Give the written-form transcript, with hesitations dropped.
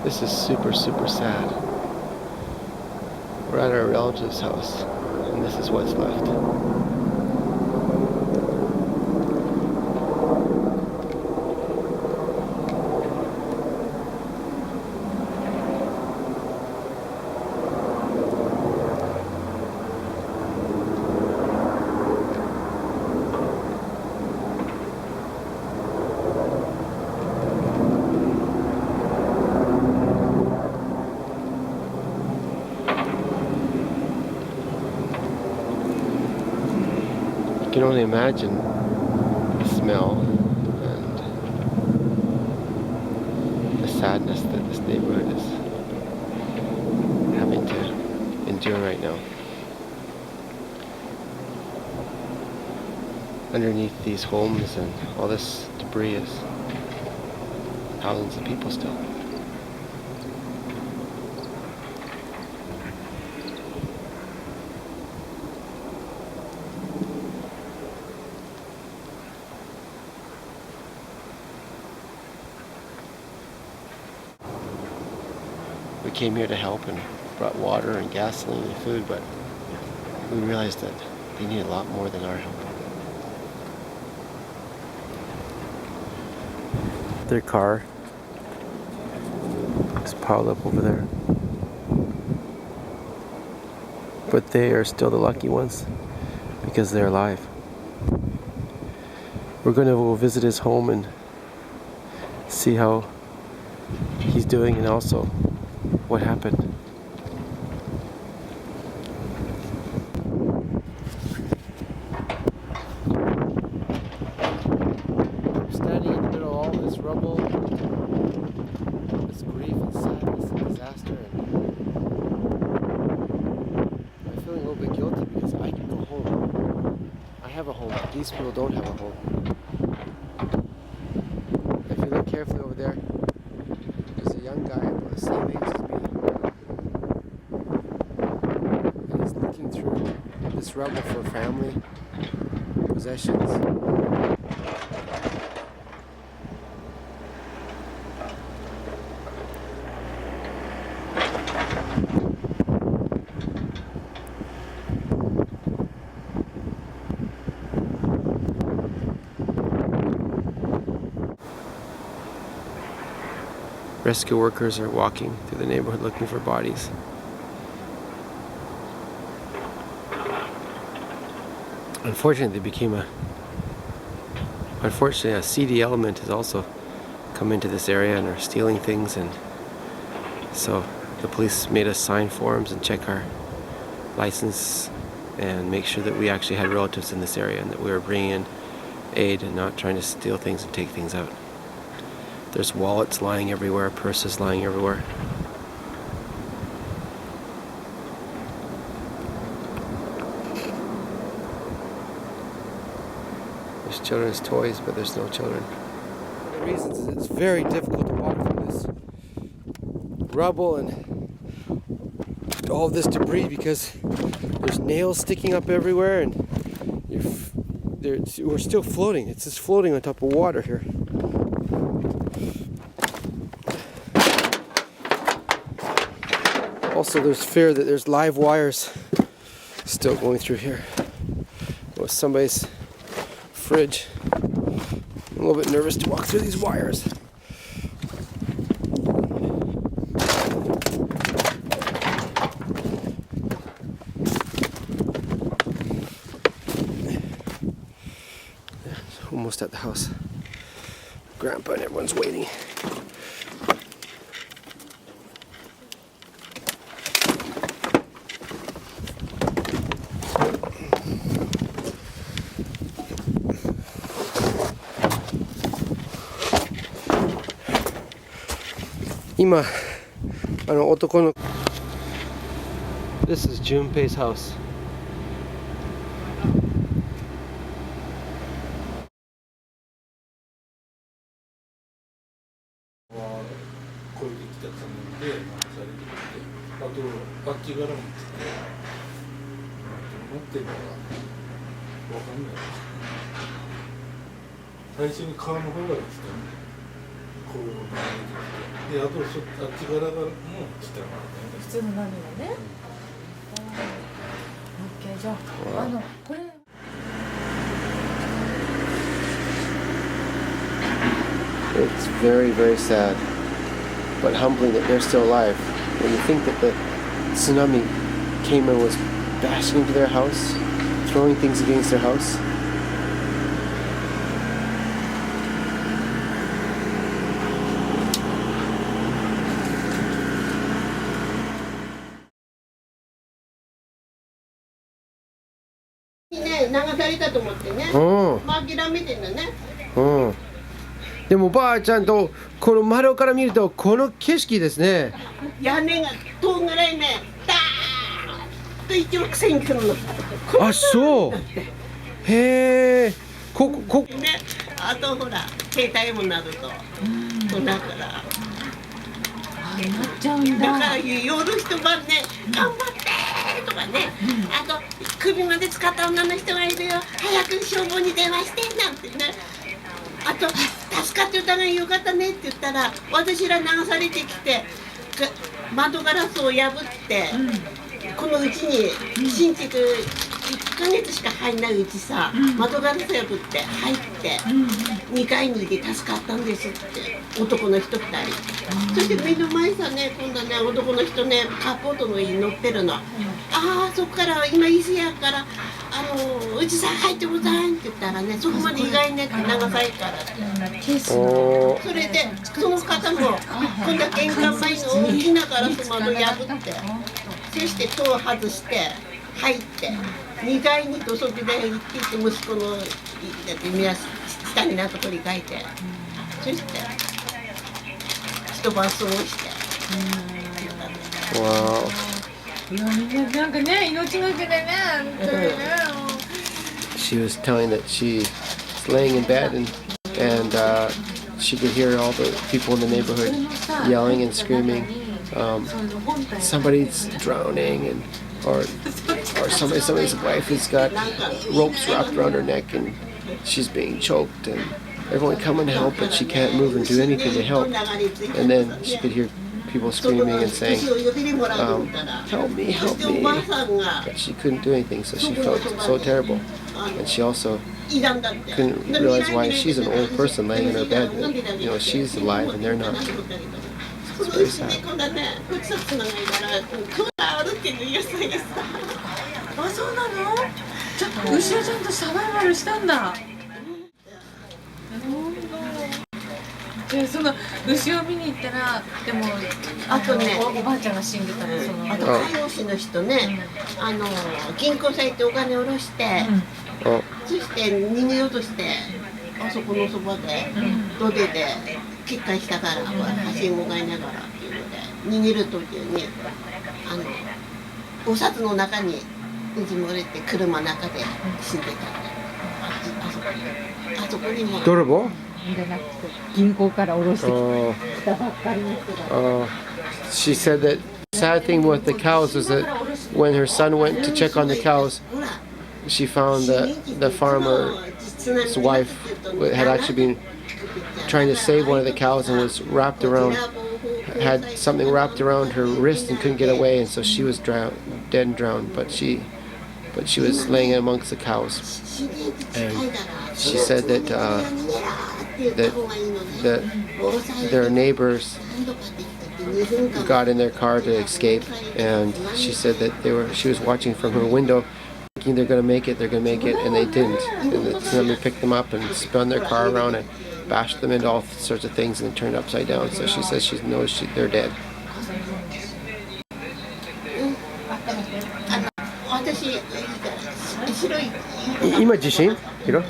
This is super, super sad. We're at our relative's house, and this is what's left. You can only imagine the smell and the sadness that this neighborhood is having to endure right now. Underneath these homes and all this debris is thousands of people still. We came here to help and brought water and gasoline and food, but we realized that they need a lot more than our help. Their car is piled up over there. But they are still the lucky ones because they're alive. We're going to go visit his home and see how he's doing and also what happened. I'm standing in the middle of all this rubble, this grief and sadness and disaster, and I'm feeling a little bit guilty because I can go home. I have a home, but these people don't have a home. If you look carefully over there, there's a young guy about the same age as me. And he's looking through this rubble for family possessions. Rescue workers are walking through the neighborhood looking for bodies. Unfortunately, a seedy element has also come into this area and are stealing things, and so the police made us sign forms and check our license and make sure that we actually had relatives in this area and that we were bringing in aid and not trying to steal things and take things out. There's wallets lying everywhere, purses lying everywhere. There's children's toys, but there's no children. One of the reasons is it's very difficult to walk through this rubble and all of this debris because there's nails sticking up everywhere, and we're still floating. It's just floating on top of water here. Also, there's fear that there's live wires still going through here. It was somebody's fridge. I'm a little bit nervous to walk through these wires. Almost at the house. Grandpa and everyone's waiting. This is Junpei's house. で、あとあっち側からもちっちゃい普通の波がね。オッケー、じゃあこれ。It's very, very sad, but humbling that they're still alive. When you think that the tsunami came and was bashing into their house, throwing things against their house. Oh. でもばあちゃんとこの窓から見るとこの景色ですね。屋根が遠ぐらいね、ダーッと一直線に来るの。あ、そう。へえ。ね、あとほら携帯もなると、だから。なっちゃうんだ。だから夜一晩ね、頑張ってとかね、あと首まで使った女の人がいるよ、早く消防に電話してなんてね。あと助かってたらよかったねって言ったら、私ら流されてきて窓ガラスを破って、このうちに新築1ヶ月しか入んないうちさ、窓ガラス破って入って、2階にいて助かったんですって男の人2人、そして目の前さね、今度ね男の人ねカーポートの上に乗ってるの。ああ、そこから今伊勢やからうちさ入ってございって言ったらね、そこまで意外ね長さいからって。それでその方も今度は玄関前の大きなガラス窓破って、そして戸を外して入って2階に土足で行って息子の下になとこに書いて、そして一晩過ごして。いや、みんななんかね、命がけでね、本当にね。She was telling that she's laying in bed and she could hear all the people in the neighborhood yelling and screaming. Somebody's drowning, and or somebody's wife has got ropes wrapped around her neck and she's being choked, and everyone come and help, but she can't move and do anything to help. And then she could hear people screaming and saying, help me, help me. But she couldn't do anything, so she felt so terrible. And she also couldn't realize why she's an old person laying in her bed. And, you know, she's alive and they're not. It's very sad. あ、そうなの？じゃあ、牛はちゃんとサバイバルしたんだ。じゃあその牛を見に行ったら、でもあとね、おばあちゃんが死んでたの、そのあと介護士の人ね、銀行さ行ってお金を下ろして、そして逃げようとしてあそこのそばで土手で決壊したから、走り向かいながらっていうので逃げる途中にお札の中にうち漏れて車の中で死んでたんで、あそこにも泥棒？じゃなくて銀行から下ろしてきたばっかりの人が。She said that sad thing with the cows was that when her son went to check on the cows, she found that the farmer's wife had actually been trying to save one of the cows and was wrapped around, had something wrapped around her wrist and couldn't get away, and so she was dead and drowned. But she was laying amongst the cows, and she said that their neighbors got in their car to escape, and she said that she was watching from her window thinking they're going to make it, and they didn't. And the tsunami picked them up and spun their car around and bashed them into all sorts of things and turned upside down. So she says she knows they're dead. 今地震？ヒロ？